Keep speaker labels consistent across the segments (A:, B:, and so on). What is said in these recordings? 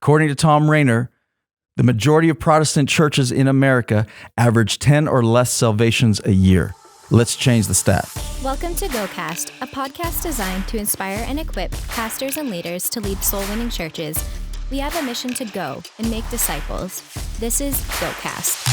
A: according to Tom Rainer, the majority of Protestant churches in America average 10 or less salvations a year. Let's change the stat.
B: Welcome to GoCast, a podcast designed to inspire and equip pastors and leaders to lead soul-winning churches. We have a mission to go and make disciples. This is GoCast.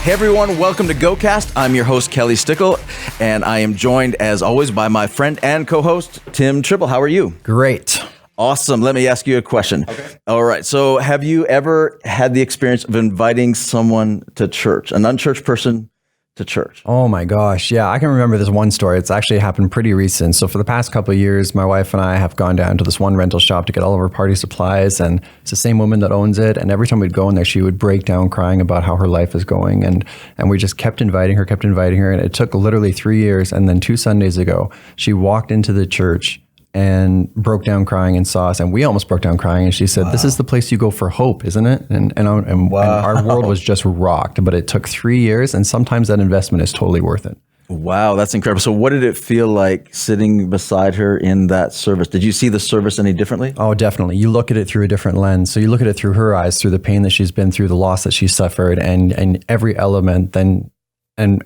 A: Hey everyone, welcome to GoCast. I'm your host, Kelly Stickle, and I am joined, as always, by my friend and co-host, Tim Tribble. How are you?
C: Great.
A: Awesome. Let me ask you a question.
C: Okay.
A: All right. So have you ever had the experience of inviting someone to church, an unchurched person to church?
C: Oh my gosh. Yeah, I can remember this one story. It's actually happened pretty recent. So for the past couple of years, my wife and I have gone down to this one rental shop to get all of our party supplies. And it's the same woman that owns it. And every time we'd go in there, she would break down crying about how her life is going. And we just kept inviting her. And it took literally 3 years. And then 2 Sundays ago, she walked into the church and broke down crying and saw us, and we almost broke down crying. And she said, "Wow. This is the place you go for hope, isn't it?" And our world was just rocked. But it took 3 years, and sometimes that investment is totally worth it.
A: Wow, that's incredible. So what did it feel like sitting beside her in that service? Did you see the service any differently?
C: Oh, definitely. You look at it through a different lens. So you look at it through her eyes, through the pain that she's been through, the loss that she suffered, and every element. Then And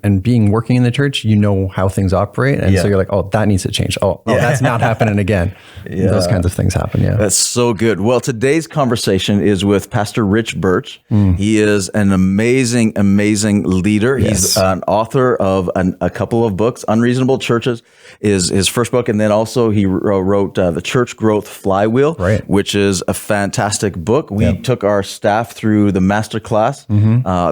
C: working in the church, you know how things operate. And so you're like, oh, that needs to change. Oh, that's not happening again. Those kinds of things happen. Yeah.
A: That's so good. Well, today's conversation is with Pastor Rich Birch. He is an amazing, amazing leader.
C: Yes.
A: He's an author of a couple of books. Unreasonable Churches is his first book. And then also he wrote the Church Growth Flywheel,
C: right,
A: which is a fantastic book. We took our staff through the masterclass,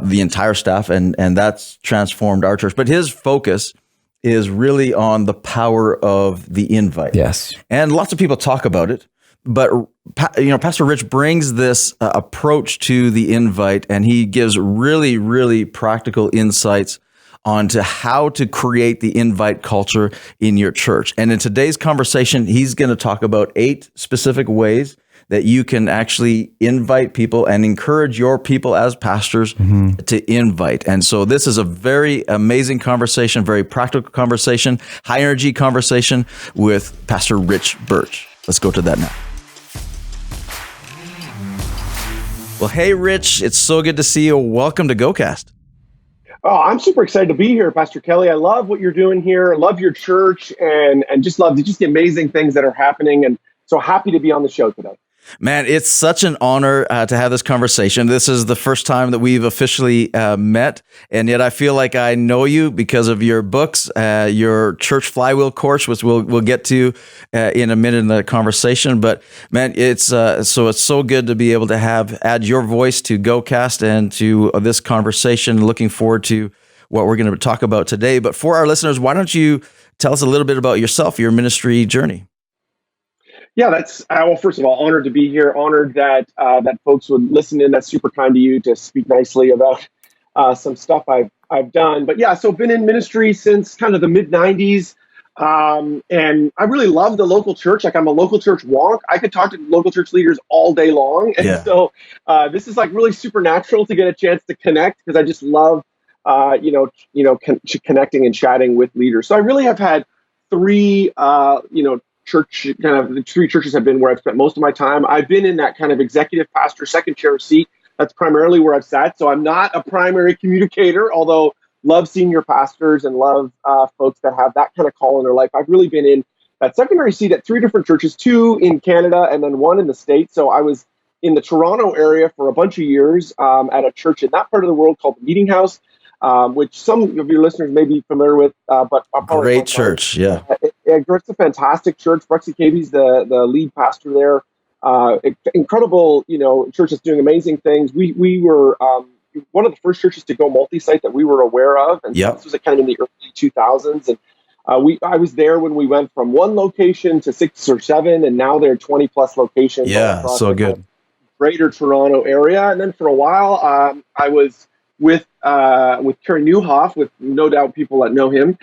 A: the entire staff, and that's transformed our church. But his focus is really on the power of the invite.
C: Yes.
A: And lots of people talk about it, but Pastor Rich brings this approach to the invite, and he gives really, really practical insights onto how to create the invite culture in your church. And in today's conversation, he's going to talk about 8 specific ways that you can actually invite people and encourage your people as pastors to invite. And so this is a very amazing conversation, very practical conversation, high energy conversation with Pastor Rich Birch. Let's go to that now. Well, hey, Rich, it's so good to see you. Welcome to GoCast.
D: Oh, I'm super excited to be here, Pastor Kelly. I love what you're doing here. I love your church and just love the amazing things that are happening. And so happy to be on the show today.
A: Man, it's such an honor to have this conversation. This is the first time that we've officially met, and yet I feel like I know you because of your books, your Church Flywheel course, which we'll get to in a minute in the conversation. But man, it's so good to be able to add your voice to GoCast and to this conversation. Looking forward to what we're going to talk about today. But for our listeners, why don't you tell us a little bit about yourself, your ministry journey?
D: Yeah, that's well. First of all, honored to be here. Honored that folks would listen in. That's super kind of you to speak nicely about some stuff I've done. But yeah, so been in ministry since kind of the mid '90s, and I really love the local church. Like I'm a local church wonk. I could talk to local church leaders all day long, and so this is like really supernatural to get a chance to connect because I just love connecting and chatting with leaders. So I really have had 3 church kind of the 3 churches have been where I've spent most of my time. I've been in that kind of executive pastor second chair seat. That's primarily where I've sat. So I'm not a primary communicator, although love senior pastors and love folks that have that kind of call in their life. I've really been in that secondary seat at 3 different churches, 2 in Canada and then 1 in the States. So I was in the Toronto area for a bunch of years at a church in that part of the world called the Meeting House, which some of your listeners may be familiar with. But
A: great church, yeah.
D: It's a fantastic church. Brexy Cavy's the lead pastor there. Incredible, church that's doing amazing things. We were one of the first churches to go multisite that we were aware of, and so this was kind of in the early 2000s. And I was there when we went from 1 location to 6 or 7, and now there are 20 plus locations.
A: Yeah, so good.
D: Greater Toronto area, and then for a while I was with Kerry Newhoff, with no doubt people that know him,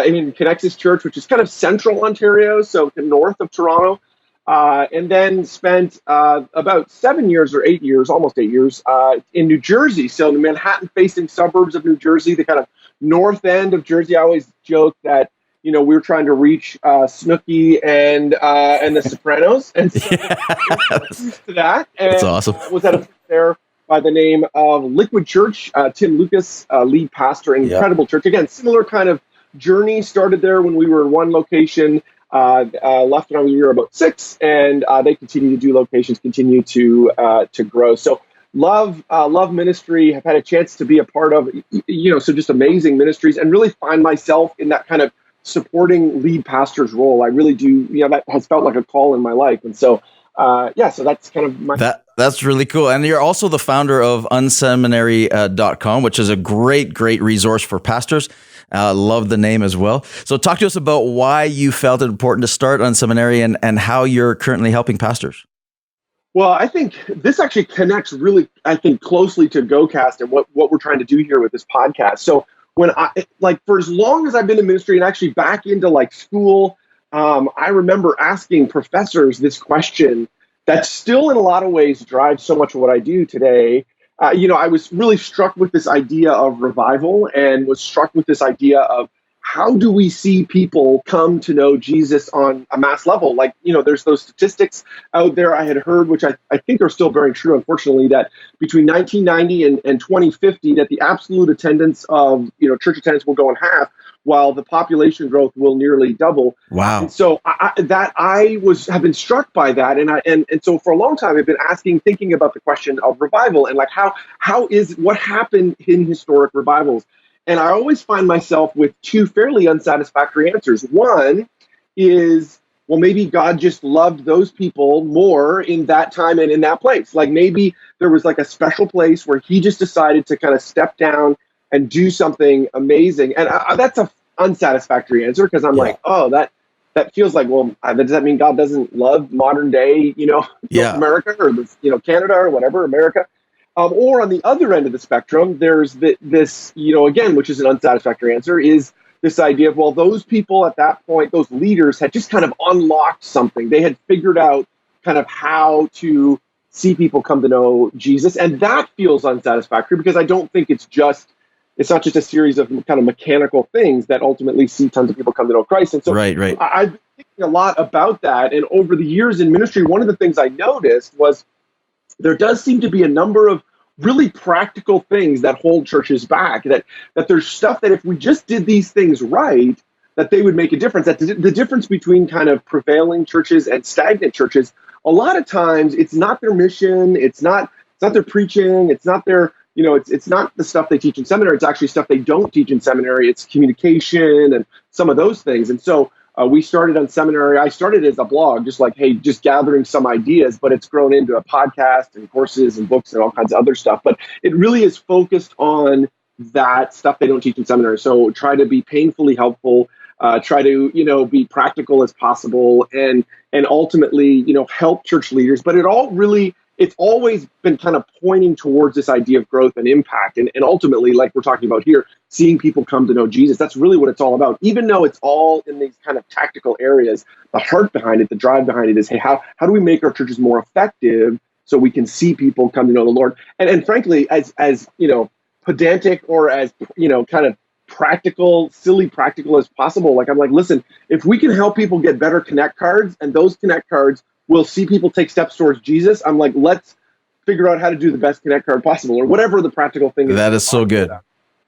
D: in Connexus Church, which is kind of central Ontario, so north of Toronto, and then spent about 7 years or 8 years, almost 8 years, in New Jersey. So the Manhattan-facing suburbs of New Jersey, the kind of north end of Jersey. I always joke that we were trying to reach Snooki and the Sopranos, and so to that. And,
A: that's awesome.
D: Was at a there by the name of Liquid Church. Tim Lucas, lead pastor, incredible church. Again, similar kind of journey. Started there when we were in one location. Left when we were about 6, and they continue to do locations, continue to grow. So love ministry. Have had a chance to be a part of, so just amazing ministries, and really find myself in that kind of supporting lead pastor's role. I really do. That has felt like a call in my life, and so so that's kind of my.
A: That's really cool. And you're also the founder of unseminary.com, which is a great resource for pastors. Love the name as well. So talk to us about why you felt it important to start Unseminary and how you're currently helping pastors.
D: Well, I think this actually connects really, closely to GoCast and what we're trying to do here with this podcast. So when for as long as I've been in ministry and actually back into school, I remember asking professors this question that still in a lot of ways drives so much of what I do today. I was really struck with this idea of revival, and was struck with this idea of how do we see people come to know Jesus on a mass level? There's those statistics out there I had heard, which I think are still very true, unfortunately, that between 1990 and 2050, that the absolute attendance of, church attendance will go in half, while the population growth will nearly double.
A: Wow!
D: And so have been struck by that, and so for a long time I've been thinking about the question of revival and what happened in historic revivals, and I always find myself with two fairly unsatisfactory answers. One is, well, maybe God just loved those people more in that time and in that place. Maybe there was a special place where He just decided to kind of step down and do something amazing. And that's a unsatisfactory answer, because I'm that feels like, well, does that mean God doesn't love modern day, North America or Canada or whatever, America? Or on the other end of the spectrum, there's this, again, which is an unsatisfactory answer, is this idea of, well, those people at that point, those leaders had just kind of unlocked something. They had figured out kind of how to see people come to know Jesus. And that feels unsatisfactory, because I don't think it's not just a series of kind of mechanical things that ultimately see tons of people come to know Christ. And so
A: right.
D: I've been thinking a lot about that. And over the years in ministry, one of the things I noticed was there does seem to be a number of really practical things that hold churches back, that there's stuff that if we just did these things right, that they would make a difference. That the difference between kind of prevailing churches and stagnant churches, a lot of times it's not their mission, it's not their preaching, it's not their it's not the stuff they teach in seminary. It's actually stuff they don't teach in seminary. It's communication and some of those things. And so we started Unseminary. I started as a blog, just gathering some ideas, but it's grown into a podcast and courses and books and all kinds of other stuff. But it really is focused on that stuff they don't teach in seminary. So try to be painfully helpful, try to, be practical as possible, and ultimately, help church leaders. But it's always been kind of pointing towards this idea of growth and impact. And ultimately, like we're talking about here, seeing people come to know Jesus. That's really what it's all about. Even though it's all in these kind of tactical areas, the heart behind it, the drive behind it is, hey, how do we make our churches more effective so we can see people come to know the Lord? And frankly, as pedantic or as, kind of silly practical as possible. Listen, if we can help people get better Connect cards, and those Connect cards will see people take steps towards Jesus, I'm like, let's figure out how to do the best Connect card possible, or whatever the practical thing is.
A: That is so good.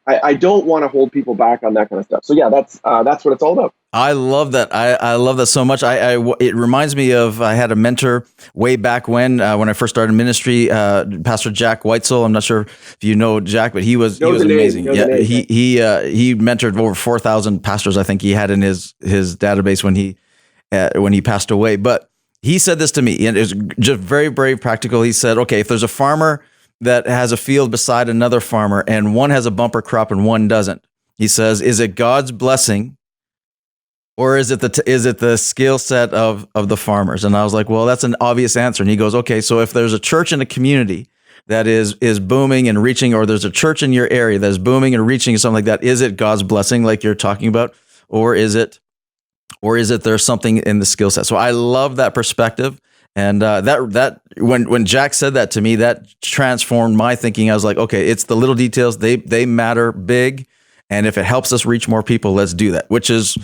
D: I don't want to hold people back on that kind of stuff. So yeah, that's what it's all about.
A: I love that. I love that so much. It reminds me of, I had a mentor way back when I first started ministry, Pastor Jack Weitzel. I'm not sure if you know Jack, but he was amazing. Yeah, he mentored over 4,000 pastors. I think he had in his database when he passed away. But he said this to me, and it was just very, very practical. He said, okay, if there's a farmer that has a field beside another farmer, and one has a bumper crop and one doesn't, he says, is it God's blessing, or is it the skill set of the farmers? And I was like, well, that's an obvious answer. And he goes, okay, so if there's a church in a community that is booming and reaching, or there's a church in your area that is booming and reaching, something like that, is it God's blessing, like you're talking about, or is it there's something in the skill set? So I love that perspective. And that when Jack said that to me, that transformed my thinking. I was like, okay, it's the little details. They matter big. And if it helps us reach more people, let's do that, which is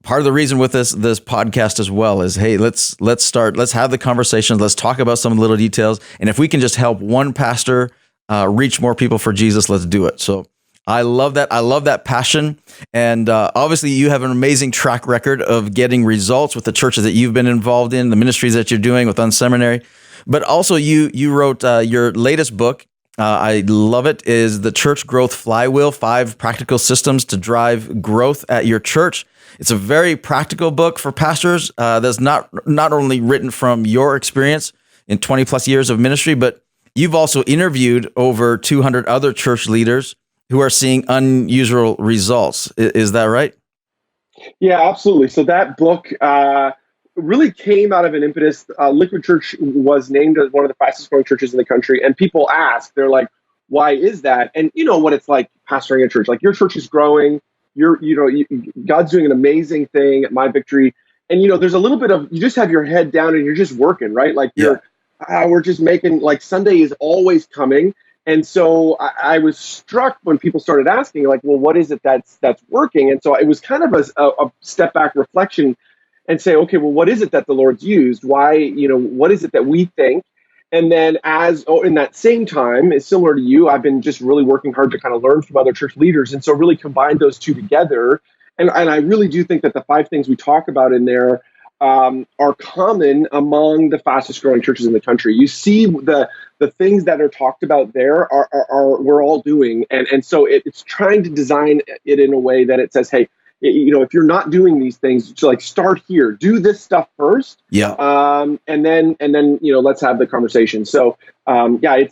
A: part of the reason with this podcast as well is, hey, let's have the conversation. Let's talk about some of the little details. And if we can just help one pastor reach more people for Jesus, let's do it. So I love that. I love that passion. And obviously you have an amazing track record of getting results with the churches that you've been involved in, the ministries that you're doing with Seminary. But also you wrote your latest book. I love it, is the Church Growth Flywheel, 5 practical systems to drive growth at your church. It's a very practical book for pastors that's not only written from your experience in 20 plus years of ministry, but you've also interviewed over 200 other church leaders who are seeing unusual results. Is that right?
D: Yeah, absolutely. So that book really came out of an impetus. Liquid Church was named as one of the fastest growing churches in the country. And people ask, they're like, why is that? And you know what it's like pastoring a church. Like, your church is growing. God's doing an amazing thing at My Victory. And, there's a little bit of, you just have your head down and you're just working, right? Like we're just making, like, Sunday is always coming. And so I was struck when people started asking, like, well, what is it that's working? And so it was kind of a step back reflection and say, okay, well, what is it that the Lord's used? Why, what is it that we think? And then in that same time, it's similar to you, I've been just really working hard to kind of learn from other church leaders. And so really combine those two together. And I really do think that the 5 things we talk about in there are common among the fastest growing churches in the country. You see the things that are talked about there are we're all doing. And so it's trying to design it in a way that it says, hey, if you're not doing these things, just like start here, do this stuff first.
A: Yeah.
D: And then let's have the conversation. So I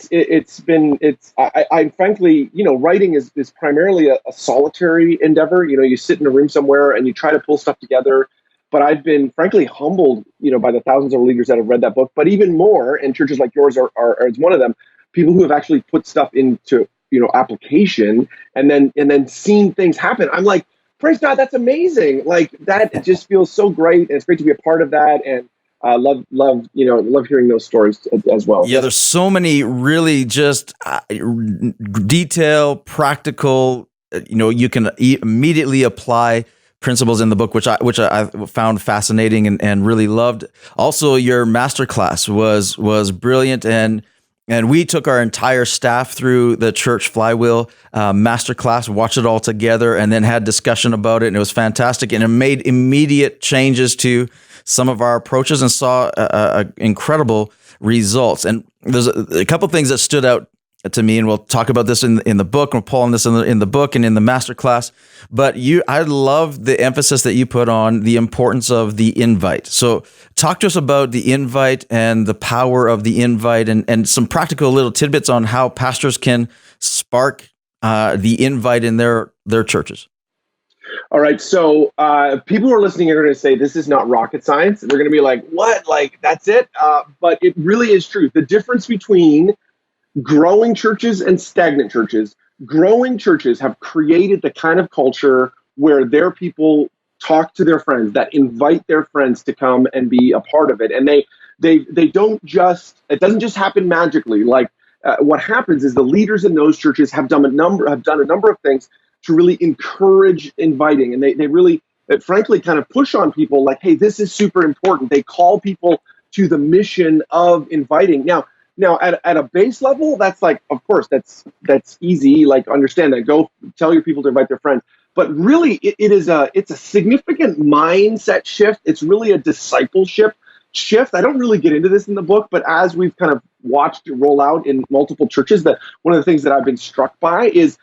D: frankly, writing is primarily a solitary endeavor. You sit in a room somewhere and you try to pull stuff together. But I've been frankly humbled, by the thousands of leaders that have read that book. But even more, and churches like yours are one of them, people who have actually put stuff into application and then seen things happen. I'm like, praise God, that's amazing. Like, that just feels so great. And it's great to be a part of that. And love hearing those stories as well.
A: Yeah, there's so many really just detailed, practical, you can immediately apply principles in the book, which I found fascinating and really loved. Also, your masterclass was brilliant, and we took our entire staff through the Church Flywheel masterclass, watched it all together, and then had discussion about it, and it was fantastic. And it made immediate changes to some of our approaches and saw incredible results. And there's a couple things that stood out to me, and we'll talk about this in the book, and we'll pull on this in the book and in the masterclass. But I love the emphasis that you put on the importance of the invite. So talk to us about the invite and the power of the invite, and some practical little tidbits on how pastors can spark the invite in their churches.
D: All right. So people who are listening are going to say, this is not rocket science. They're going to be like, what? Like, that's it? But it really is true. The difference between growing churches and stagnant churches. Growing churches have created the kind of culture where their people talk to their friends, that invite their friends to come and be a part of it. And they don't just, it doesn't just happen magically. Like what happens is the leaders in those churches have done a number of things to really encourage inviting. And they really, frankly, kind of push on people like, hey, this is super important. They call people to the mission of inviting. Now, at a base level, that's like, of course, that's easy. Like, understand that. Go tell your people to invite their friends. But really, it's a significant mindset shift. It's really a discipleship shift. I don't really get into this in the book, but as we've kind of watched it roll out in multiple churches, that one of the things that I've been struck by is,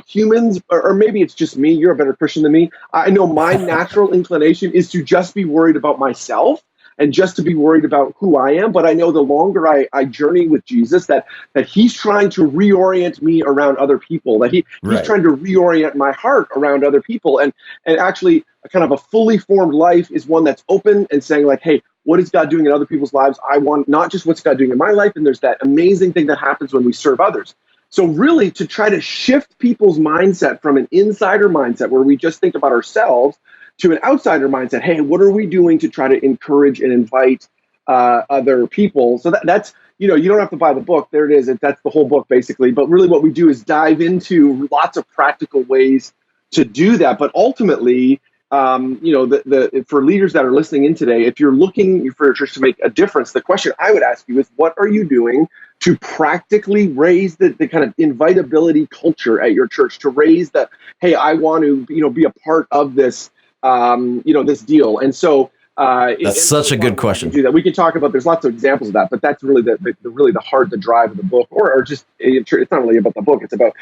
D: humans, or maybe it's just me. You're a better Christian than me. I know my natural inclination is to just be worried about myself and just to be worried about who I am. But I know the longer I journey with Jesus, that he's trying to reorient me around other people, that he's trying to reorient my heart around other people. And actually, a kind of a fully formed life is one that's open and saying like, hey, what is God doing in other people's lives? I want not just what's God doing in my life. And there's that amazing thing that happens when we serve others. So really, to try to shift people's mindset from an insider mindset where we just think about ourselves to an outsider mindset. Hey, what are we doing to try to encourage and invite other people? So that's, you don't have to buy the book. There it is. That's the whole book, basically. But really what we do is dive into lots of practical ways to do that. But ultimately, for leaders that are listening in today, if you're looking for your church to make a difference, the question I would ask you is, what are you doing to practically raise the kind of invitability culture at your church, to raise the, hey, I want to, be a part of this, this deal. And so
A: that's such a good question.
D: Do that. We can talk about, there's lots of examples of that, but that's really the heart, the drive of the book, or just, it's not really about the book. It's about,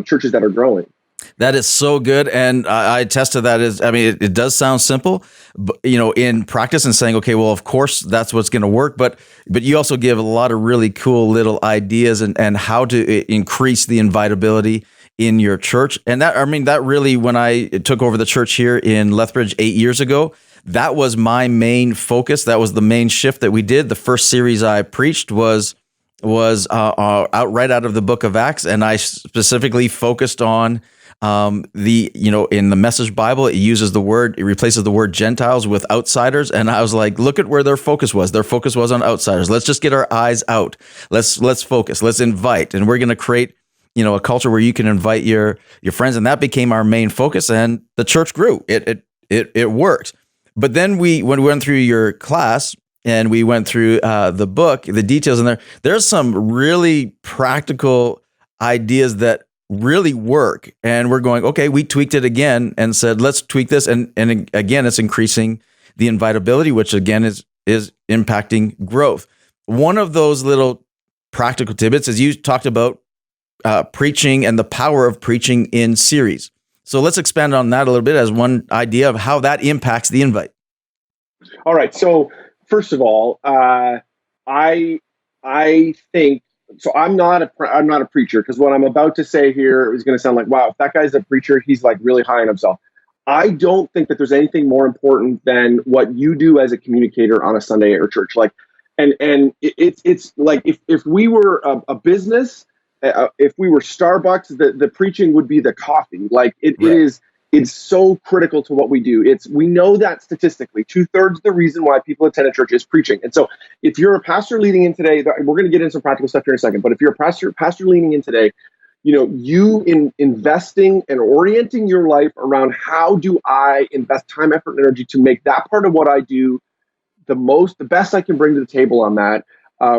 D: churches that are growing.
A: That is so good, and I attest to that. It does sound simple, but in practice and saying, okay, well, of course that's what's going to work, but you also give a lot of really cool little ideas and how to increase the invitability in your church. And that really, when I took over the church here in Lethbridge 8 years ago, that was my main focus. That was the main shift that we did. The first series I preached was right out of the book of Acts, and I specifically focused on in the Message Bible, it replaces the word Gentiles with outsiders. And I was like, look at where their focus was. Their focus was on outsiders. Let's just get our eyes out. Let's focus. Let's invite. And we're going to create, a culture where you can invite your friends. And that became our main focus. And the church grew. It worked. But then when we went through your class and we went through the book, the details in there's some really practical ideas that really work. And we're going, okay, we tweaked it again and said, let's tweak this. And again, it's increasing the invitability, which again is impacting growth. One of those little practical tidbits is you talked about preaching and the power of preaching in series. So let's expand on that a little bit as one idea of how that impacts the invite.
D: All right. So first of all, I think, so I'm not a preacher, because what I'm about to say here is going to sound like, wow, if that guy's a preacher, he's like really high on himself. I don't think that there's anything more important than what you do as a communicator on a Sunday at your church. Like, and it's like if we were a business, if we were Starbucks, the preaching would be the coffee. Like it's so critical to what we do. We know that statistically 2/3 of the reason why people attend a church is preaching. And so if you're a pastor leading in today, we're going to get into some practical stuff here in a second, but if you're a pastor leading in today, you investing and orienting your life around how do I invest time, effort, and energy to make that part of what I do the best I can bring to the table on that,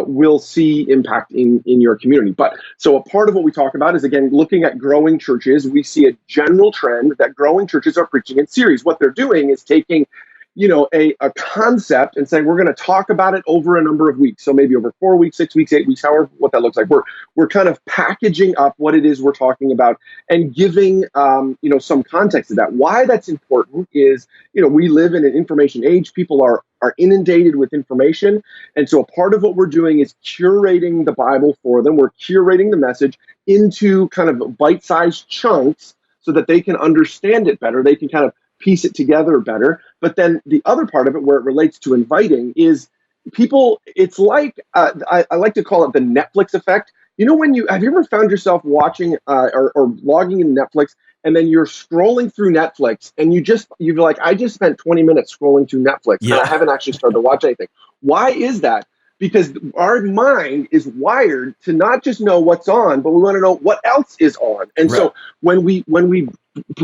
D: will see impact in your community. But so a part of what we talk about is, again, looking at growing churches. We see a general trend that growing churches are preaching in series. What they're doing is taking, a concept and saying, we're going to talk about it over a number of weeks. So maybe over 4 weeks, 6 weeks, 8 weeks, however, what that looks like. We're kind of packaging up what it is we're talking about and giving, some context to that. Why that's important is, we live in an information age. People are inundated with information. And so a part of what we're doing is curating the Bible for them. We're curating the message into kind of bite-sized chunks so that they can understand it better. They can kind of piece it together better. But then the other part of it, where it relates to inviting, is people, it's like, I like to call it the Netflix effect. Have you ever found yourself watching or logging in Netflix, and then you're scrolling through Netflix and you're like, I just spent 20 minutes scrolling through Netflix and I haven't actually started to watch anything. Why is that? Because our mind is wired to not just know what's on, but we want to know what else is on. And so when we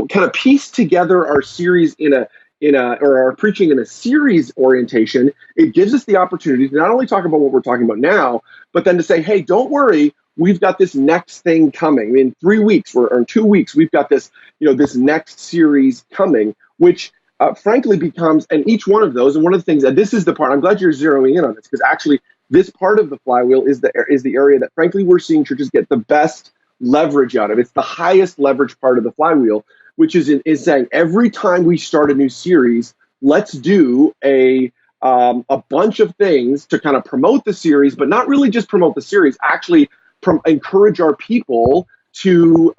D: kind of piece together our series or our preaching in a series orientation, it gives us the opportunity to not only talk about what we're talking about now, but then to say, hey, don't worry, we've got this next thing coming. In 3 weeks or in 2 weeks, we've got this, this next series coming, which frankly becomes, and each one of those, and one of the things, and this is the part, I'm glad you're zeroing in on this, because actually this part of the flywheel is the area that frankly we're seeing churches get the best leverage out of. It's the highest leverage part of the flywheel, which is saying every time we start a new series, let's do a bunch of things to kind of promote the series, but not really just promote the series, actually encourage our people to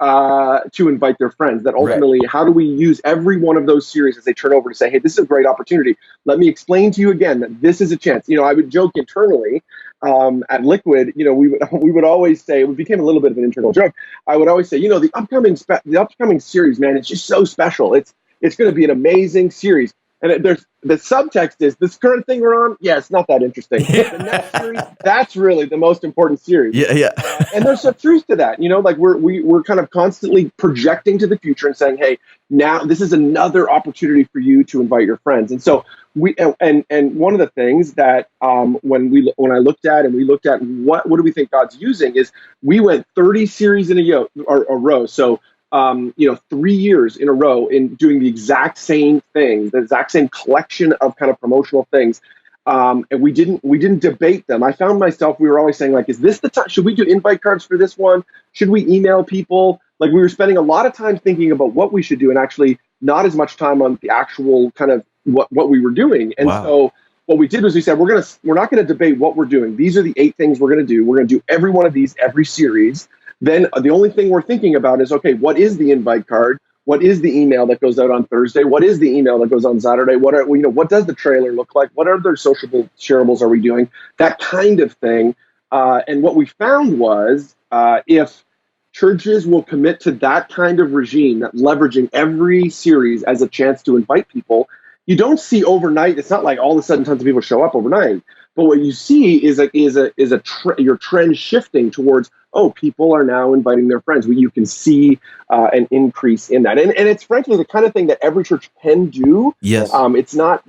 D: invite their friends. That ultimately, how do we use every one of those series as they turn over to say, hey, this is a great opportunity. Let me explain to you again that this is a chance. I would joke internally at Liquid, we would always say, it became a little bit of an internal joke. I would always say, the upcoming series, man, it's just so special. It's going to be an amazing series. And the subtext is this current thing we're on. Yeah, it's not that interesting. The next series, that's really the most important series.
A: Yeah.
D: And there's some truth to that. Like we're kind of constantly projecting to the future and saying, hey, now this is another opportunity for you to invite your friends. And so and one of the things that when I looked at what do we think God's using is we went 30 series in a row. So 3 years in a row in doing the exact same thing, the exact same collection of kind of promotional things. And we didn't debate them. I found myself, we were always saying, like, is this the time? Should we do invite cards for this one? Should we email people? Like, we were spending a lot of time thinking about what we should do and actually not as much time on the actual kind of what we were doing. And so what we did was we said, we're not going to debate what we're doing. These are the 8 things we're going to do. We're going to do every one of these, every series. Then the only thing we're thinking about is, okay, what is the invite card? What is the email that goes out on Thursday? What is the email that goes on Saturday? What does the trailer look like? What other social shareables are we doing? That kind of thing. And what we found was if churches will commit to that kind of regime, that leveraging every series as a chance to invite people, you don't see overnight. It's not like all of a sudden tons of people show up overnight. But what you see is your trend shifting towards, people are now inviting their friends. You can see an increase in that, and it's frankly the kind of thing that every church can do.
A: Yes,
D: it's not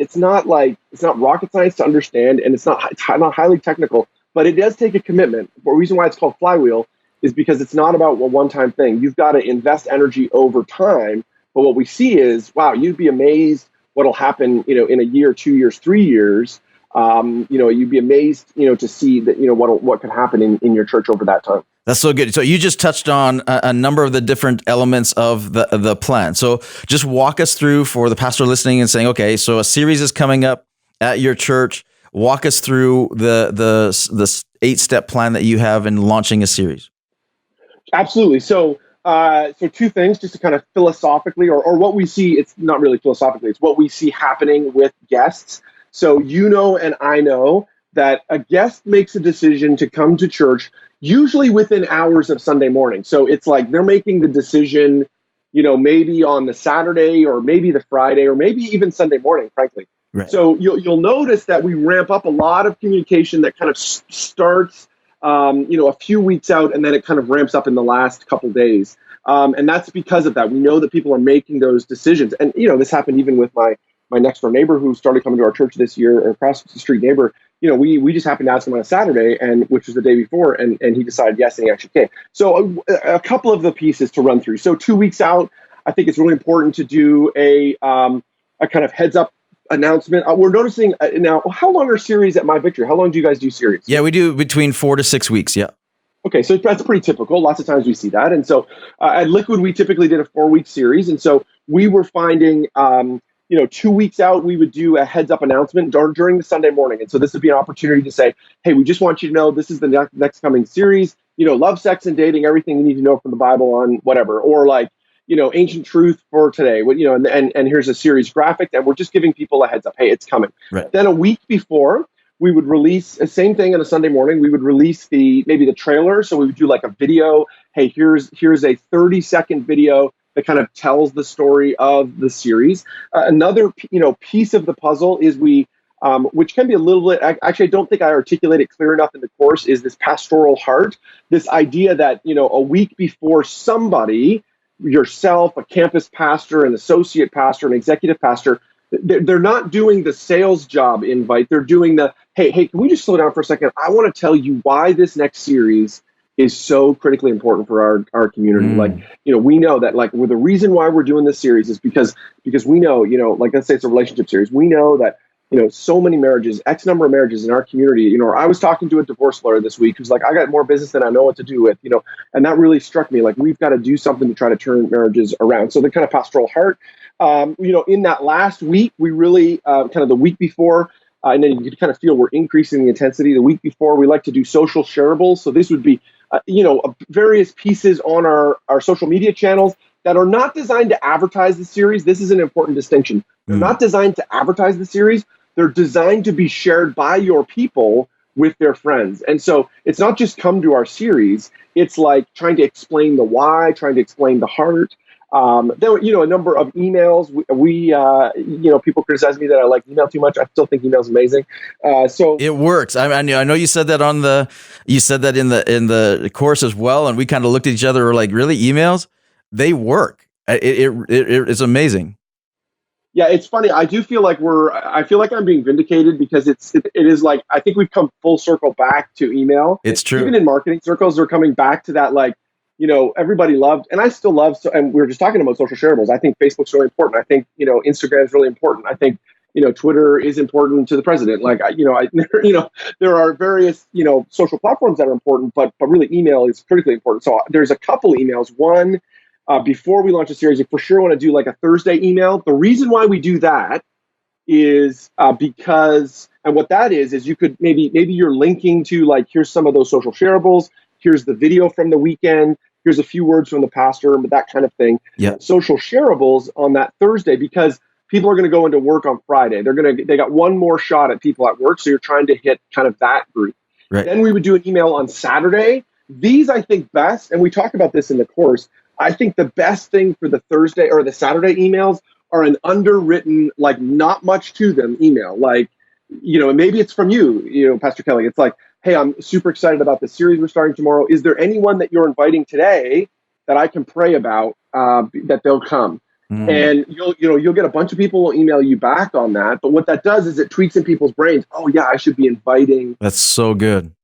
D: rocket science to understand, and it's not highly technical, but it does take a commitment. The reason why it's called Flywheel is because it's not about a one-time thing. You've got to invest energy over time. But what we see is, wow, you'd be amazed what'll happen, in a year, 2 years, 3 years. You'd be amazed, to see that, what could happen in your church over that time.
A: That's so good. So you just touched on a number of the different elements of the plan. So just walk us through for the pastor listening and saying, okay, so a series is coming up at your church. Walk us through the 8-step plan that you have in launching a series.
D: Absolutely. So 2 things, just to kind of philosophically, or what we see. It's not really philosophically. It's what we see happening with guests. So and I know that a guest makes a decision to come to church usually within hours of Sunday morning. So it's like they're making the decision, maybe on the Saturday or maybe the Friday or maybe even Sunday morning, frankly. Right. So you'll notice that we ramp up a lot of communication that kind of starts, a few weeks out, and then it kind of ramps up in the last couple days. And that's because of that. We know that people are making those decisions. And, this happened even with my next door neighbor who started coming to our church this year, or across the street neighbor. We just happened to ask him on a Saturday, which was the day before, and he decided yes, and he actually came. So a couple of the pieces to run through. So 2 weeks out, I think it's really important to do a kind of heads up announcement. We're noticing now, how long are series at My Victory? How long do you guys do series?
A: Yeah, we do between 4 to 6 weeks. Yeah.
D: Okay, so that's pretty typical. Lots of times we see that. And so at Liquid, we typically did a 4-week series. And so we were finding, 2 weeks out, we would do a heads up announcement during the Sunday morning. And so this would be an opportunity to say, hey, we just want you to know this is the next coming series, love, sex, and dating, everything you need to know from the Bible on whatever, or like, ancient truth for today, and here's a series graphic, and we're just giving people a heads up. Hey, it's coming. Right. Then a week before, we would release the same thing on a Sunday morning. We would release maybe the trailer. So we would do like a video. Hey, here's a 30-second video that kind of tells the story of the series. Another, piece of the puzzle is which can be a little bit, actually, I don't think I articulate it clear enough in the course, is this pastoral heart. This idea that, a week before somebody, yourself, a campus pastor, an associate pastor, an executive pastor, they're not doing the sales job invite. They're doing hey, can we just slow down for a second? I want to tell you why this next series is so critically important for our community. We know that the reason why we're doing this series is because we know, let's say it's a relationship series. We know that, so many marriages, X number of marriages in our community, I was talking to a divorce lawyer this week who's like, I got more business than I know what to do with, and that really struck me. Like, we've got to do something to try to turn marriages around. So the kind of pastoral heart, in that last week, we really kind of the week before, and then you can kind of feel we're increasing the intensity. The week before, we like to do social shareables. So this would be, various pieces on our social media channels that are not designed to advertise the series. This is an important distinction. They're not designed to advertise the series. They're designed to be shared by your people with their friends. And so it's not just come to our series. It's like trying to explain the why, trying to explain the heart. There were, a number of emails. People criticize me that I like email too much. I still think email is amazing. So
A: it works. I know you said that in the course as well, and we kind of looked at each other. We're like, really, emails? They work. It's amazing.
D: Yeah, it's funny. I do feel like I feel like I'm being vindicated because it is like, I think we've come full circle back to email.
A: It's true.
D: Even in marketing circles, they're coming back to that, like, everybody loved, and I still love, and we were just talking about social shareables. I think Facebook's really important. I think, Instagram is really important. I think, Twitter is important to the president. Like, there are various, social platforms that are important, but really email is critically important. So there's a couple emails. One, before we launch a series, you for sure want to do like a Thursday email. The reason why we do that is because, and what that is you could maybe you're linking to, like, here's some of those social shareables, here's the video from the weekend, here's a few words from the pastor, that kind of thing.
A: Yeah.
D: Social shareables on that Thursday, because people are going to go into work on Friday. They got one more shot at people at work, so you're trying to hit kind of that group.
A: Right.
D: Then we would do an email on Saturday. These, I think, best, and we talk about this in the course, I think the best thing for the Thursday or the Saturday emails are an underwritten, like, not much to them email. Like, maybe it's from you, Pastor Kelly. It's like, hey, I'm super excited about the series we're starting tomorrow. Is there anyone that you're inviting today that I can pray about that they'll come? And you'll get a bunch of people will email you back on that. But what that does is it tweaks in people's brains. Oh yeah, I should be inviting.
A: That's so good.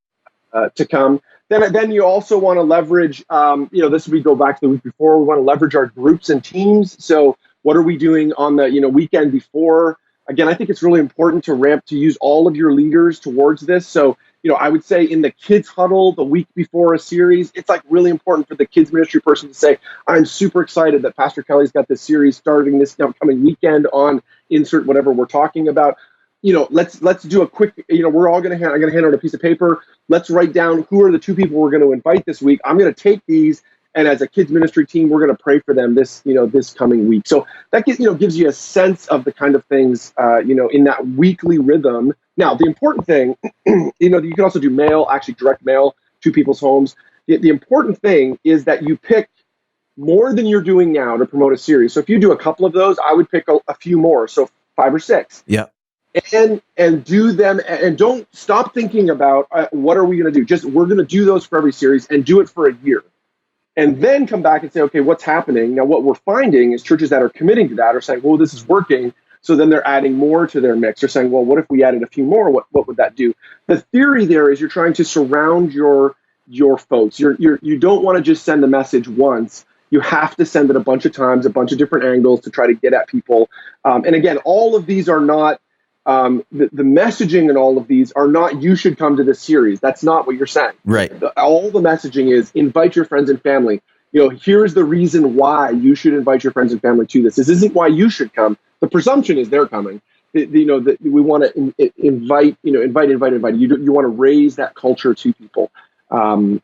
D: To come. Then you also want to leverage, this we go back to the week before, we want to leverage our groups and teams. So what are we doing on the, weekend before? Again, I think it's really important to use all of your leaders towards this. So, I would say in the kids huddle the week before a series, it's like really important for the kids ministry person to say, I'm super excited that Pastor Kelly's got this series starting this upcoming weekend on insert whatever we're talking about. Let's do a quick, we're all I'm going to hand out a piece of paper. Let's write down who are the 2 people we're going to invite this week. I'm going to take these, and as a kids ministry team, we're going to pray for them this coming week. So that gives you a sense of the kind of things, in that weekly rhythm. Now, the important thing, you can also do direct mail to people's homes. The important thing is that you pick more than you're doing now to promote a series. So if you do a couple of those, I would pick a few more. So 5 or 6.
A: Yeah.
D: And do them, and don't stop thinking about what are we going to do. We're going to do those for every series and do it for a year. And then come back and say, okay, what's happening? Now, what we're finding is churches that are committing to that are saying, well, this is working. So then they're adding more to their mix. They're saying, well, what if we added a few more? What would that do? The theory there is you're trying to surround your folks. You don't want to just send the message once. You have to send it a bunch of times, a bunch of different angles to try to get at people. And again, all of these are not, the messaging in all of these are not, you should come to this series. That's not what you're saying.
A: Right.
D: All the messaging is invite your friends and family. Here's the reason why you should invite your friends and family to this. This isn't why you should come. The presumption is they're coming. We want to invite. You want to raise that culture to people.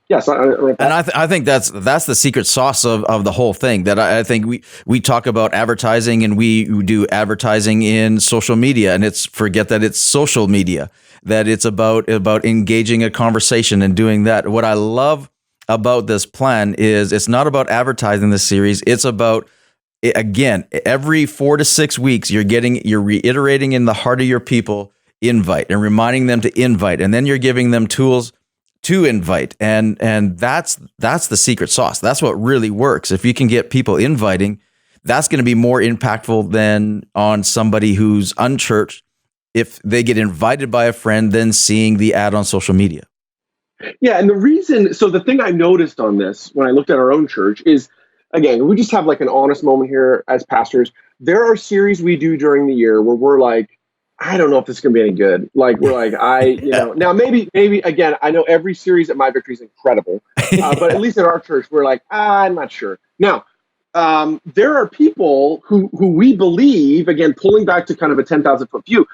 D: Yes,
A: I think that's the secret sauce of the whole thing. That I think we talk about advertising, and we do advertising in social media, and forget that it's social media, that it's about engaging a conversation and doing that. What I love about this plan is it's not about advertising the series. It's about, again, every 4 to 6 weeks, you're reiterating in the heart of your people, invite, and reminding them to invite, and then you're giving them tools to invite, and that's the secret sauce. That's what really works. If you can get people inviting, that's going to be more impactful than on somebody who's unchurched if they get invited by a friend than seeing the ad on social media.
D: Yeah, and the thing I noticed on this when I looked at our own church is, again, we just have like an honest moment here as pastors. There are series we do during the year where we're like, I don't know if this is going to be any good. Like, we're like, now maybe again, I know every series at My Victory is incredible, but at least at our church, we're like, I'm not sure. Now, there are people who we believe, again, pulling back to kind of a 10,000 foot view,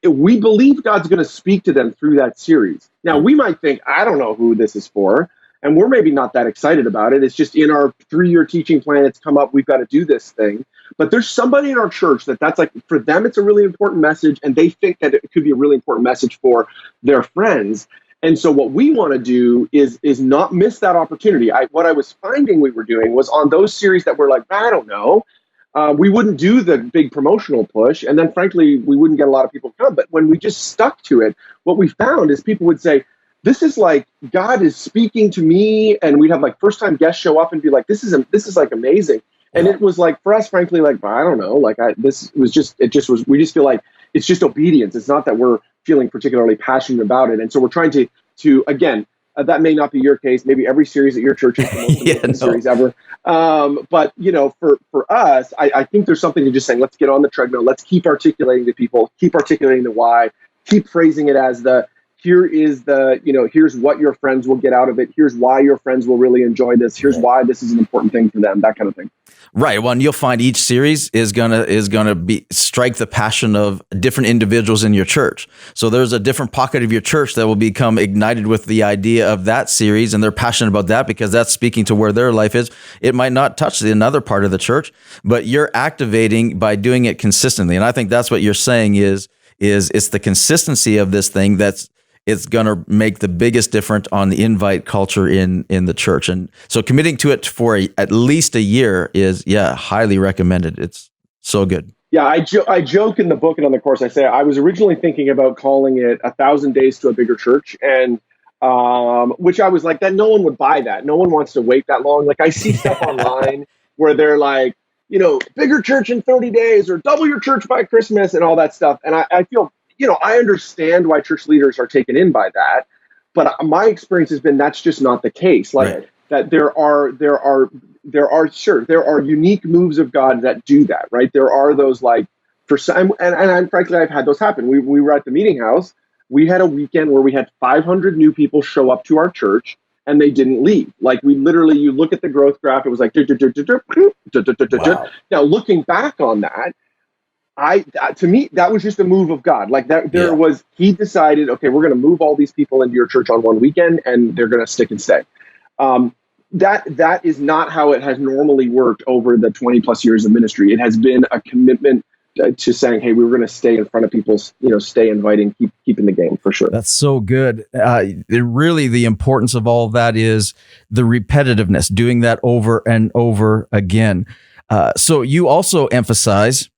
D: we believe God's going to speak to them through that series. Now, we might think, I don't know who this is for, and we're maybe not that excited about it. It's just in our 3-year teaching plan, it's come up, we've got to do this thing. But there's somebody in our church that's like, for them, it's a really important message, and they think that it could be a really important message for their friends. And so what we want to do is not miss that opportunity. What I was finding we were doing was on those series that were like, I don't know, we wouldn't do the big promotional push. And then frankly, we wouldn't get a lot of people to come. But when we just stuck to it, what we found is people would say, this is like, God is speaking to me. And we'd have like first time guests show up and be like, this is like amazing. And it was like, for us, frankly, like, I don't know, like we just feel like it's just obedience. It's not that we're feeling particularly passionate about it. And so we're trying to again, that may not be your case. Maybe every series at your church is the most important series ever. But for us, I think there's something to just saying, let's get on the treadmill. Let's keep articulating to people, keep articulating the why, keep phrasing it as here's what your friends will get out of it. Here's why your friends will really enjoy this. Here's why this is an important thing for them, that kind of thing.
A: Right. Well, and you'll find each series is gonna be strike the passion of different individuals in your church. So there's a different pocket of your church that will become ignited with the idea of that series, and they're passionate about that because that's speaking to where their life is. It might not touch another part of the church, but you're activating by doing it consistently. And I think that's what you're saying is it's the consistency of this thing it's going to make the biggest difference on the invite culture in the church. And so committing to it for at least a year is, highly recommended. It's so good.
D: Yeah, I joke in the book and on the course, I say I was originally thinking about calling it 1,000 Days to a Bigger Church. And which I was like, that no one would buy that. No one wants to wait that long. Like I see stuff online where they're like, bigger church in 30 days or double your church by Christmas and all that stuff. And I feel, I understand why church leaders are taken in by that, but my experience has been that's just not the case. Like that there are unique moves of God that do that, right? There are those like for some, and frankly, I've had those happen. We were at the meeting house. We had a weekend where we had 500 new people show up to our church and they didn't leave. Like we literally, you look at the growth graph, it was like, wow. Now looking back on that, to me, that was just a move of God. Like that, he decided, okay, we're going to move all these people into your church on one weekend and they're going to stick and stay. That is not how it has normally worked over the 20 plus years of ministry. It has been a commitment to saying, hey, we're going to stay in front of people, stay inviting, keep in the game for sure.
A: That's so good. Really, the importance of all of that is the repetitiveness, doing that over and over again. So you also emphasize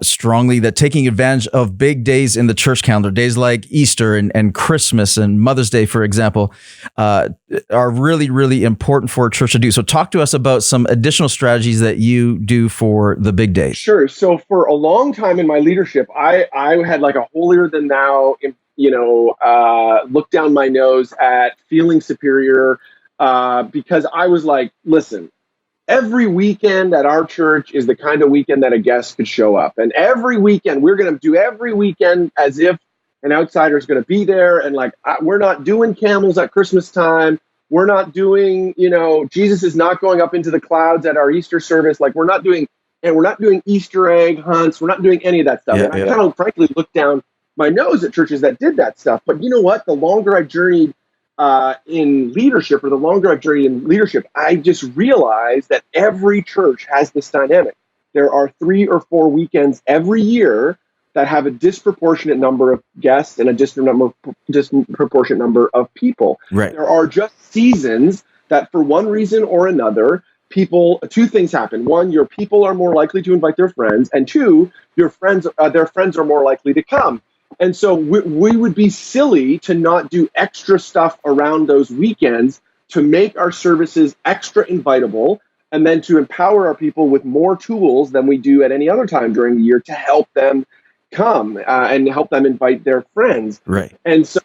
A: strongly that taking advantage of big days in the church calendar, days like Easter and Christmas and Mother's Day, for example, are really, really important for a church to do. So talk to us about some additional strategies that you do for the big days.
D: Sure. So for a long time in my leadership, I had like a holier than thou, look down my nose at feeling superior because I was like, listen, every weekend at our church is the kind of weekend that a guest could show up. And every weekend, we're going to do every weekend as if an outsider is going to be there. And like, we're not doing camels at Christmas time. We're not doing, Jesus is not going up into the clouds at our Easter service. Like we're not doing Easter egg hunts. We're not doing any of that stuff. I kind of frankly looked down my nose at churches that did that stuff. But you know what? The longer I journeyed in leadership, I just realized that every church has this dynamic. There are 3 or 4 weekends every year that have a disproportionate number of guests and a disproportionate number of people.
A: Right.
D: There are just seasons that for one reason or another, two things happen. One, your people are more likely to invite their friends, and two, their friends are more likely to come. And so we would be silly to not do extra stuff around those weekends to make our services extra invitable and then to empower our people with more tools than we do at any other time during the year to help them come and help them invite their friends.
A: Right.
D: And so,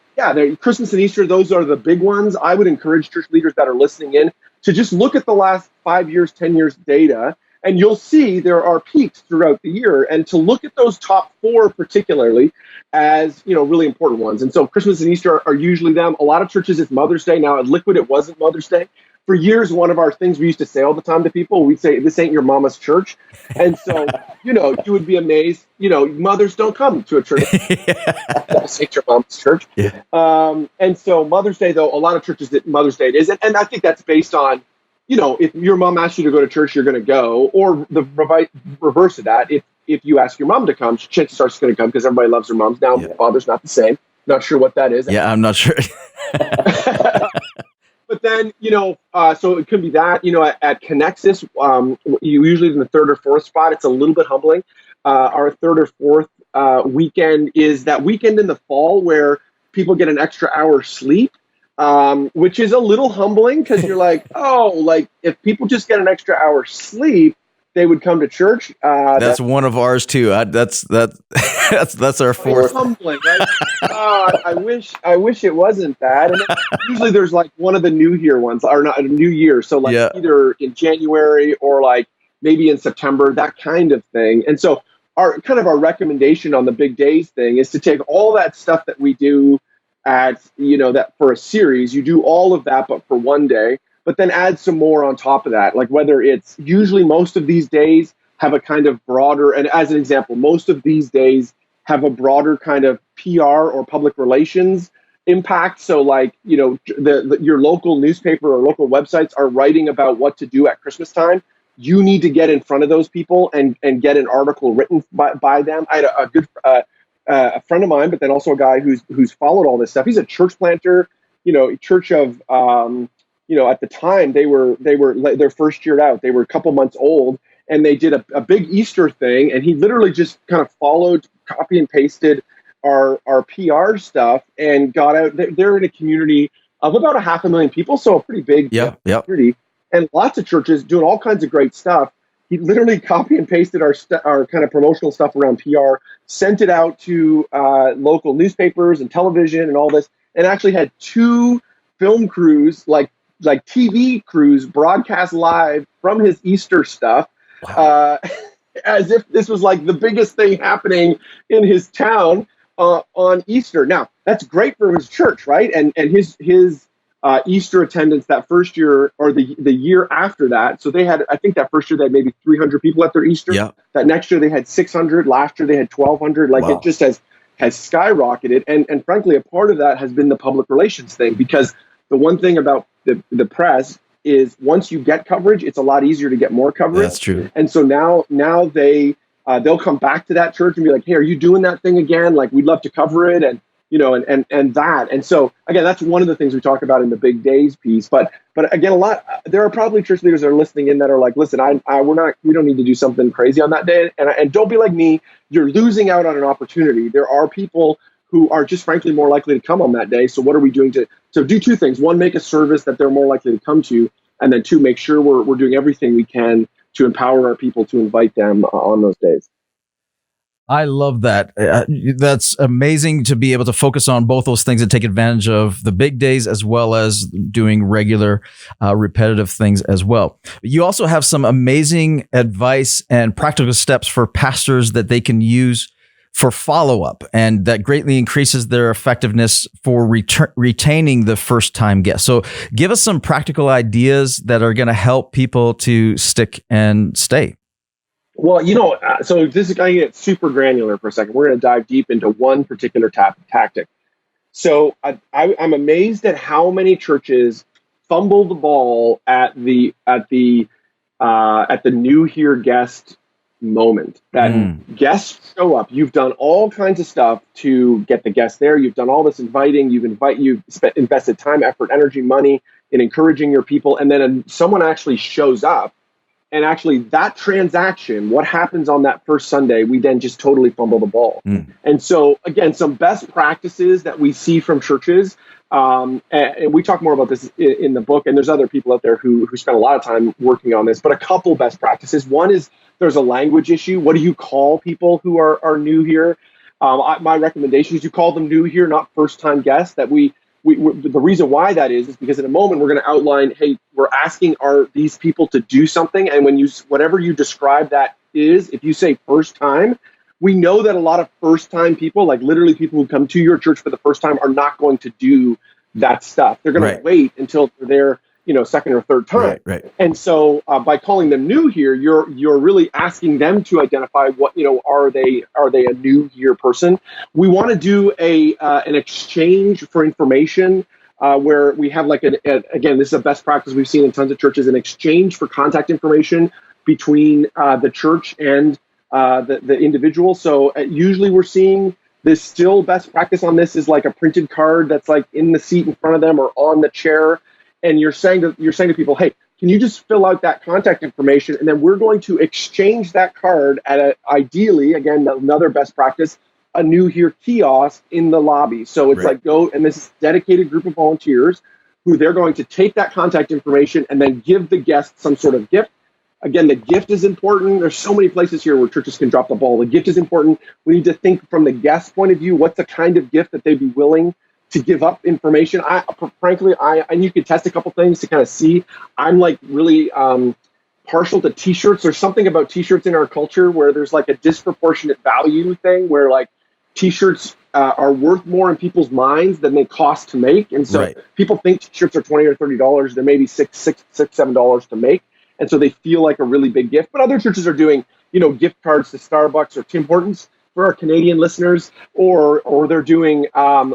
D: Christmas and Easter, those are the big ones. I would encourage church leaders that are listening in to just look at the last 5 years, 10 years data, and you'll see there are peaks throughout the year, and to look at those top 4 particularly as really important ones. And so Christmas and Easter are usually them. A lot of churches, it's Mother's Day. Now at Liquid, it wasn't Mother's Day. For years, one of our things we used to say all the time to people, we'd say, this ain't your mama's church. And so, you would be amazed, mothers don't come to a church. This ain't your mama's church.
A: Yeah.
D: And so Mother's Day, though, a lot of churches that Mother's Day it is. And I think that's based on, if your mom asks you to go to church, you're going to go. Or the reverse of that, if you ask your mom to come, chances are she's going to come because everybody loves their moms. Now, father's not the same. Not sure what that is.
A: Yeah, I'm not sure.
D: But then, so it could be that, at Connexus, you usually in the third or fourth spot, it's a little bit humbling. Our third or fourth weekend is that weekend in the fall where people get an extra hour sleep, which is a little humbling because you're like, if people just get an extra hour sleep, they would come to church.
A: That's one of ours too. That's our fourth.
D: Humbling, right? I wish it wasn't that. And usually there's like one of the New Year ones, or not a New Year. So like either in January or like maybe in September, that kind of thing. And so our recommendation on the big days thing is to take all that stuff that we do at, that for a series, you do all of that, but for one day. But then add some more on top of that, like whether it's usually most of these days have a kind of broader, and as an example, most of these days have a broader kind of PR or public relations impact. So like, your local newspaper or local websites are writing about what to do at Christmas time. You need to get in front of those people and get an article written by them. I had a good a friend of mine, but then also a guy who's followed all this stuff. He's a church planter, church of, at the time they were their first year out. They were a couple months old, and they did a big Easter thing. And he literally just kind of followed, copy and pasted our PR stuff, and got out. They're in a community of about 500,000 people, so a pretty big community, and lots of churches doing all kinds of great stuff. He literally copy and pasted our kind of promotional stuff around PR, sent it out to local newspapers and television and all this, and actually had 2 film crews, like TV crews, broadcast live from his Easter stuff, as if this was like the biggest thing happening in his town on Easter. Now, that's great for his church, right? And his Easter attendance that first year, or the year after that. So they had, I think that first year they had maybe 300 people at their Easter. Yeah. That next year they had 600. Last year they had 1,200. It just has skyrocketed. And frankly, a part of that has been the public relations thing, because the one thing about the press is once you get coverage, it's a lot easier to get more coverage.
A: That's true.
D: And so now they'll come back to that church and be like, hey, are you doing that thing again? Like, we'd love to cover it. And that. And so again, that's one of the things we talk about in the big days piece. But again, there are probably church leaders that are listening in that are like, listen, we don't need to do something crazy on that day. And don't be like me. You're losing out on an opportunity. There are people who are just frankly more likely to come on that day. So what are we doing to do 2 things? 1, make a service that they're more likely to come to. And then 2, make sure we're doing everything we can to empower our people to invite them on those days.
A: I love that. That's amazing to be able to focus on both those things and take advantage of the big days as well as doing regular, repetitive things as well. You also have some amazing advice and practical steps for pastors that they can use for follow-up, and that greatly increases their effectiveness for retaining the first-time guest. So give us some practical ideas that are going to help people to stick and stay.
D: Well, so this is going to get super granular for a second. We're going to dive deep into one particular tactic. So I'm amazed at how many churches fumble the ball at the new here guest moment. That guests show up. You've done all kinds of stuff to get the guests there. You've done all this inviting. You've invested time, effort, energy, money in encouraging your people, and then someone actually shows up. And actually, that transaction, what happens on that first Sunday, we then just totally fumble the ball. And so, again, some best practices that we see from churches, and we talk more about this in the book, and there's other people out there who spend a lot of time working on this, but a couple best practices. One is there's a language issue. What do you call people who are new here? My recommendation is you call them new here, not first-time guests. That the reason why that is because in a moment we're going to outline, hey, we're asking these people to do something, and whatever you describe that is, if you say first time, we know that a lot of first time people, like literally people who come to your church for the first time, are not going to do that stuff. They're going to wait until they're there, second or third time. Right. And so by calling them new here, you're really asking them to identify what, are they a new here person? We want to do an exchange for information where we have again, this is a best practice we've seen in tons of churches, an exchange for contact information between the church and the individual. So usually we're seeing There's still best practice on this is like a printed card that's like in the seat in front of them or on the chair. And you're saying to people, hey, can you just fill out that contact information? And then we're going to exchange that card at ideally, again, another best practice, a New Here kiosk in the lobby. So it's like and this is a dedicated group of volunteers who they're going to take that contact information and then give the guest some sort of gift. Again, the gift is important. There's so many places here where churches can drop the ball. The gift is important. We need to think from the guest's point of view, what's the kind of gift that they'd be willing to give up information. Frankly, and you can test a couple things to kind of see. I'm like really partial to t-shirts. There's something about t-shirts in our culture where there's like a disproportionate value thing where like t-shirts are worth more in people's minds than they cost to make. And so people think t-shirts are $20 or $30. They're maybe $7 to make. And so they feel like a really big gift. But other churches are doing, gift cards to Starbucks or Tim Hortons for our Canadian listeners, or they're doing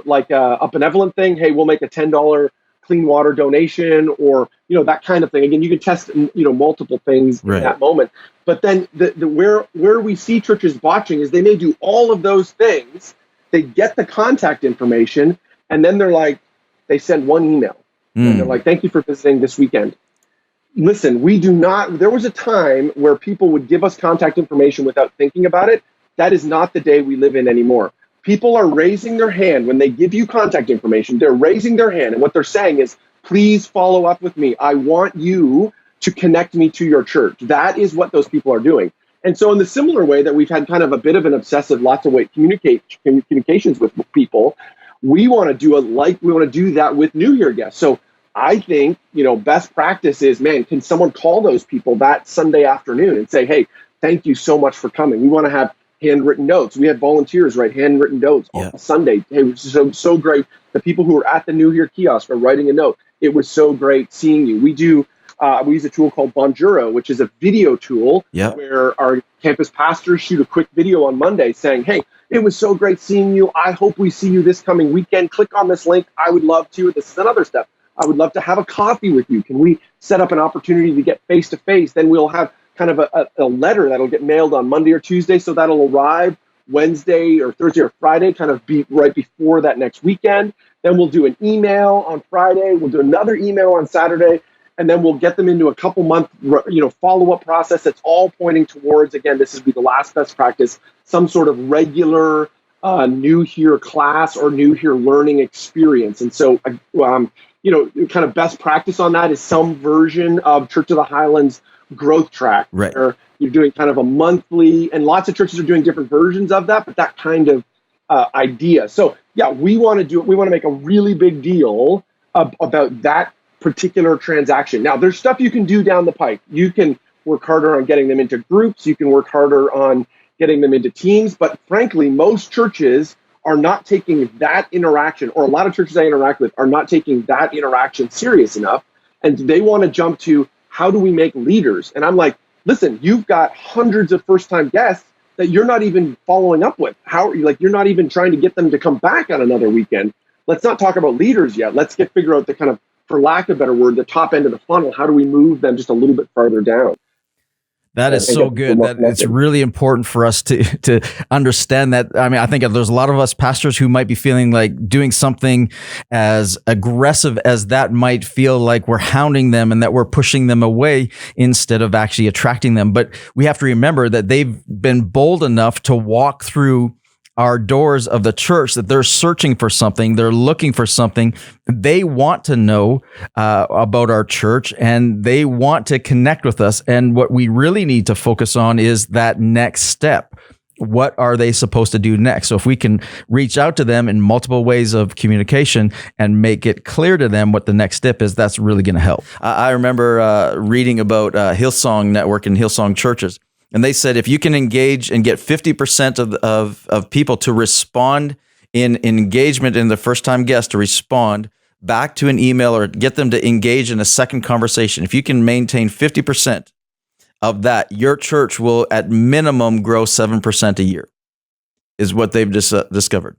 D: like a benevolent thing. Hey, we'll make a $10 clean water donation, or that kind of thing. Again, you can test multiple things in that moment. But then where we see churches botching is they may do all of those things. They get the contact information, and then they're like, they send one email, and they're like, "Thank you for visiting this weekend." Listen, we do not. There was a time where people would give us contact information without thinking about it. That is not the day we live in anymore. People are raising their hand when they give you contact information. They're raising their hand, and what they're saying is, please follow up with me. I want you to connect me to your church. That is what those people are doing. And so in the similar way that we've had kind of a bit of an obsessive, lots of way communications with people, we want to do that with New Year guests. So I think, best practice is, man, can someone call those people that Sunday afternoon and say, hey, thank you so much for coming. We want to have handwritten notes. We had volunteers write handwritten notes on Sunday. Hey, it was so great. The people who were at the New Year kiosk are writing a note. It was so great seeing you. We use a tool called Bonjuro, which is a video tool where our campus pastors shoot a quick video on Monday saying, hey, it was so great seeing you. I hope we see you this coming weekend. Click on this link. I would love to. This is another step. I would love to have a coffee with you. Can we set up an opportunity to get face-to-face? Then we'll have kind of a letter that'll get mailed on Monday or Tuesday. So that'll arrive Wednesday or Thursday or Friday, kind of be right before that next weekend. Then we'll do an email on Friday. We'll do another email on Saturday. And then we'll get them into a couple month, follow-up process that's all pointing towards, again, this would be the last best practice, some sort of regular New Here class or New Here learning experience. And so, kind of best practice on that is some version of Church of the Highlands growth track, where you're doing kind of a monthly, and lots of churches are doing different versions of that, but that kind of idea. So yeah, we want to make a really big deal about that particular transaction. Now, there's stuff you can do down the pike. You can work harder on getting them into groups. You can work harder on getting them into teams. But frankly, most churches are not taking that interaction, or a lot of churches I interact with are not taking that interaction serious enough. And they want to jump to, how do we make leaders? And I'm like, listen, you've got hundreds of first-time guests that you're not even following up with. You're not even trying to get them to come back on another weekend. Let's not talk about leaders yet. Let's figure out the kind of, for lack of a better word, the top end of the funnel. How do we move them just a little bit farther down?
A: That is so good. That it's really important for us to understand that. I mean, I think there's a lot of us pastors who might be feeling like doing something as aggressive as that might feel like we're hounding them and that we're pushing them away instead of actually attracting them. But we have to remember that they've been bold enough to walk through our doors of the church, that they're searching for something, they're looking for something, they want to know about our church, and they want to connect with us. And what we really need to focus on is that next step. What are they supposed to do next? So if we can reach out to them in multiple ways of communication and make it clear to them what the next step is, that's really going to help. I remember reading about Hillsong Network and Hillsong churches. And they said, if you can engage and get 50% of people to respond in engagement in the first-time guest, to respond back to an email or get them to engage in a second conversation, if you can maintain 50% of that, your church will at minimum grow 7% a year, is what they've discovered.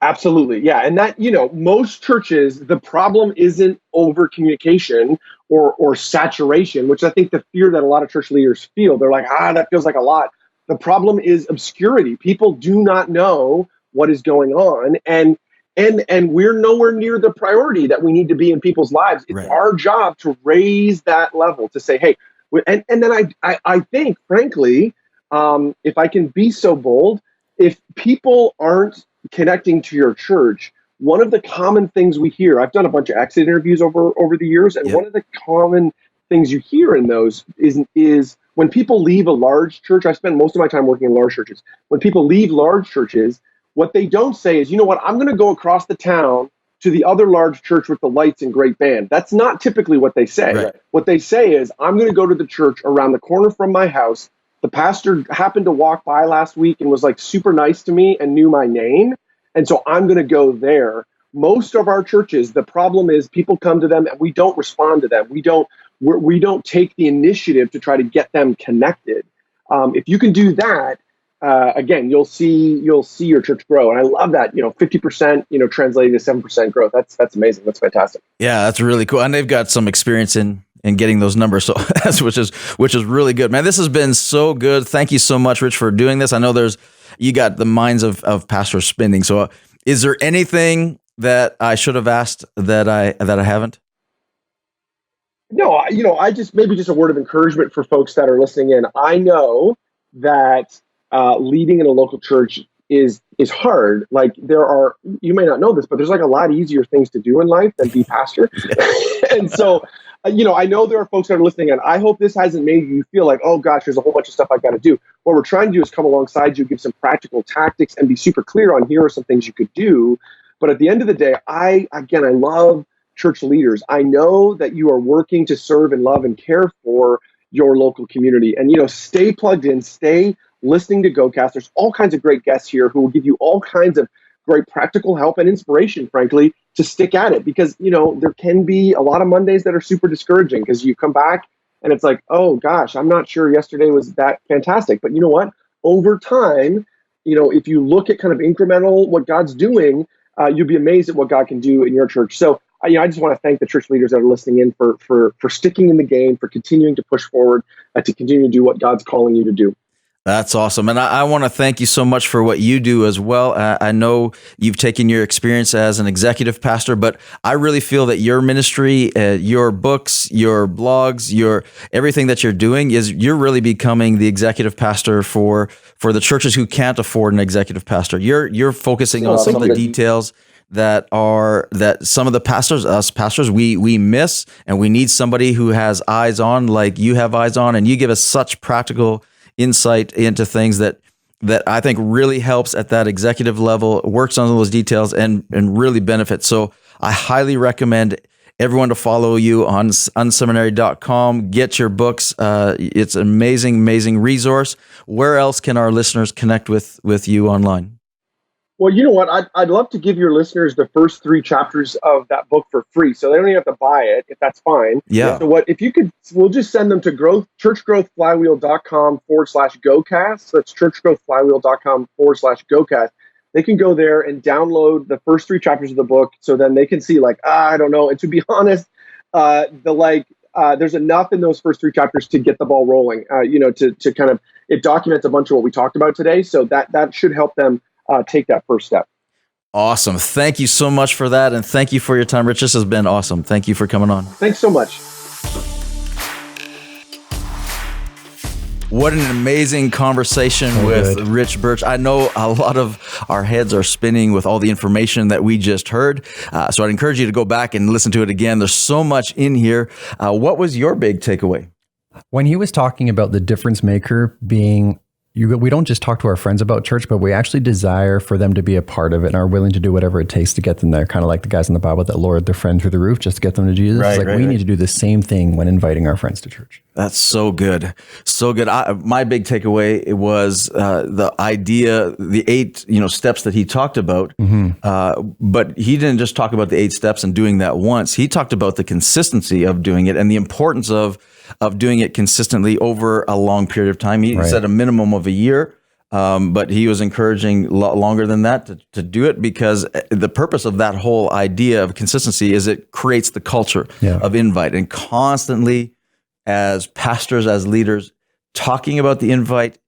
D: Absolutely. Yeah. And that, most churches, the problem isn't over communication or saturation, which I think the fear that a lot of church leaders feel. They're like, that feels like a lot. The problem is obscurity. People do not know what is going on. And we're nowhere near the priority that we need to be in people's lives. It's
A: Right.
D: our job to raise that level, to say, hey, and then I think, frankly, if I can be so bold, if people aren't connecting to your church, one of the common things we hear, I've done a bunch of exit interviews over the years, and
A: Yep.
D: one of the common things you hear in those is when people leave a large church. I spend most of my time working in large churches. When people leave large churches, what they don't say is, you know what, I'm going to go across the town to the other large church with the lights and great band. That's not typically what they say.
A: Right.
D: What they say is, I'm going to go to the church around the corner from my house. The pastor happened to walk by last week and was like super nice to me and knew my name. And so I'm going to go there. Most of our churches, the problem is people come to them and we don't respond to them. We don't take the initiative to try to get them connected. If you can do that, again, you'll see your church grow. And I love that, 50%, translating to 7% growth. That's amazing. That's fantastic.
A: Yeah, that's really cool. And they've got some experience in getting those numbers. So which is really good, man. This has been so good. Thank you so much, Rich, for doing this. I know you got the minds of pastors spinning. So is there anything that I should have asked that I haven't?
D: No, I just a word of encouragement for folks that are listening in. I know that leading in a local church is hard. Like you may not know this, but there's like a lot easier things to do in life than be pastor. And so, I know there are folks that are listening, and I hope this hasn't made you feel like, oh gosh, there's a whole bunch of stuff I got to do. What we're trying to do is come alongside you, give some practical tactics, and be super clear on here are some things you could do. But at the end of the day, I love church leaders. I know that you are working to serve and love and care for your local community. And, stay plugged in, stay listening to GoCast. There's all kinds of great guests here who will give you all kinds of great practical help and inspiration, frankly, to stick at it. Because, there can be a lot of Mondays that are super discouraging because you come back and it's like, oh gosh, I'm not sure yesterday was that fantastic. But you know what? Over time, if you look at kind of incremental, what God's doing, you'll be amazed at what God can do in your church. So, I just want to thank the church leaders that are listening in for sticking in the game, for continuing to push forward, to continue to do what God's calling you to do.
A: That's awesome. And I want to thank you so much for what you do as well. I know you've taken your experience as an executive pastor, but I really feel that your ministry, your books, your blogs, everything that you're doing you're really becoming the executive pastor for the churches who can't afford an executive pastor. You're focusing on some of the details that some of the us pastors, we miss, and we need somebody who has eyes on, like you have eyes on, and you give us such practical insight into things that I think really helps at that executive level, works on those details and really benefits. So I highly recommend everyone to follow you on unseminary.com. Get your books. It's an amazing resource. Where else can our listeners connect with you online?
D: Well, you know what? I'd love to give your listeners the first 3 chapters of that book for free, so they don't even have to buy it, if that's fine.
A: Yeah.
D: So if you could, we'll just send them to churchgrowthflywheel.com/GoCast. So that's churchgrowthflywheel.com/GoCast. They can go there and download the first 3 chapters of the book, so then they can see I don't know. And to be honest, there's enough in those first 3 chapters to get the ball rolling. To kind of, it documents a bunch of what we talked about today, so that should help them take that first step.
A: Awesome. Thank you so much for that. And thank you for your time, Rich. This has been awesome. Thank you for coming on.
D: Thanks so much.
A: What an amazing conversation with Rich Birch. I know a lot of our heads are spinning with all the information that we just heard. So I'd encourage you to go back and listen to it again. There's so much in here. What was your big takeaway?
C: When he was talking about the difference maker being, we don't just talk to our friends about church, but we actually desire for them to be a part of it and are willing to do whatever it takes to get them there. Kind of like the guys in the Bible that lowered their friend through the roof just to get them to Jesus. We need to do the same thing when inviting our friends to church. That's
A: so good. So good. My big takeaway was the idea, the 8 steps that he talked about. Mm-hmm. But he didn't just talk about the 8 steps and doing that once. He talked about the consistency of doing it and the importance of doing it consistently over a long period of time. He said a minimum of a year, but he was encouraging longer than that to do it, because the purpose of that whole idea of consistency is it creates the culture of invite, and constantly as pastors, as leaders, talking about the invite,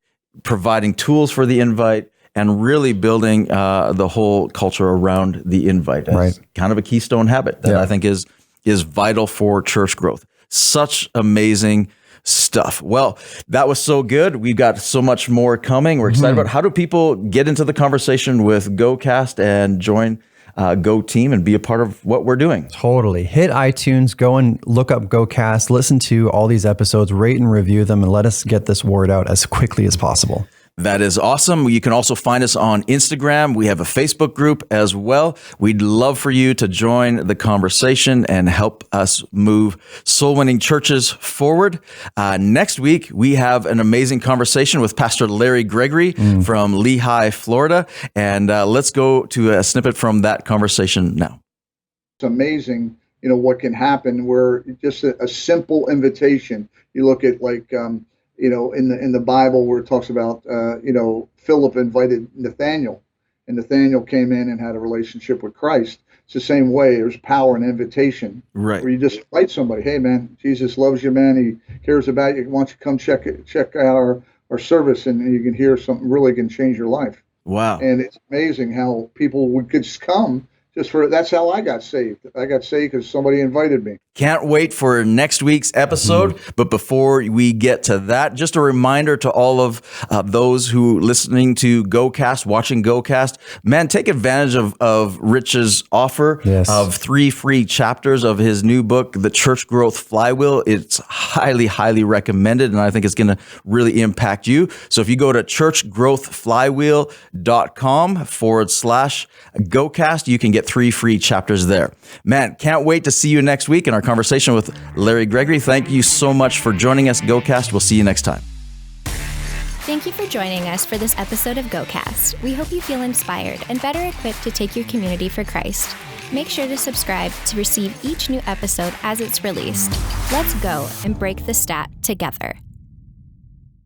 A: providing tools for the invite, and really building the whole culture around the invite as kind of a keystone habit that I think is vital for church growth. Such amazing stuff. Well, that was so good. We've got so much more coming. We're excited about how do people get into the conversation with GoCast and join Go Team and be a part of what we're doing.
C: Totally. Hit iTunes, go and look up GoCast, listen to all these episodes, rate and review them, and let us get this word out as quickly as possible.
A: That is awesome. You can also find us on Instagram. We have a Facebook group as well. We'd love for you to join the conversation and help us move soul-winning churches forward. Next week, we have an amazing conversation with Pastor Larry Gregory from Lehigh, Florida. And let's go to a snippet from that conversation now.
E: It's amazing, what can happen where just a simple invitation. You look at in the Bible where it talks about, Philip invited Nathaniel, and Nathaniel came in and had a relationship with Christ. It's the same way. There's power in invitation,
A: right?
E: Where you just invite somebody. Hey, man, Jesus loves you, man. He cares about you. Why don't you come check out our service, and you can hear something really can change your life.
A: Wow!
E: And it's amazing how people could just come. That's how I got saved. I got saved because somebody invited me.
A: Can't wait for next week's episode. But before we get to that, just a reminder to all of those who listening to GoCast, watching GoCast, man, take advantage of Rich's offer of 3 free chapters of his new book, The Church Growth Flywheel. It's highly, highly recommended, and I think it's going to really impact you. So if you go to churchgrowthflywheel.com/GoCast, you can get 3 free chapters there. Man, can't wait to see you next week in our conversation with Larry Gregory. Thank you so much for joining us, GoCast. We'll see you next time.
B: Thank you for joining us for this episode of GoCast. We hope you feel inspired and better equipped to take your community for Christ. Make sure to subscribe to receive each new episode as it's released. Let's go and break the stat together.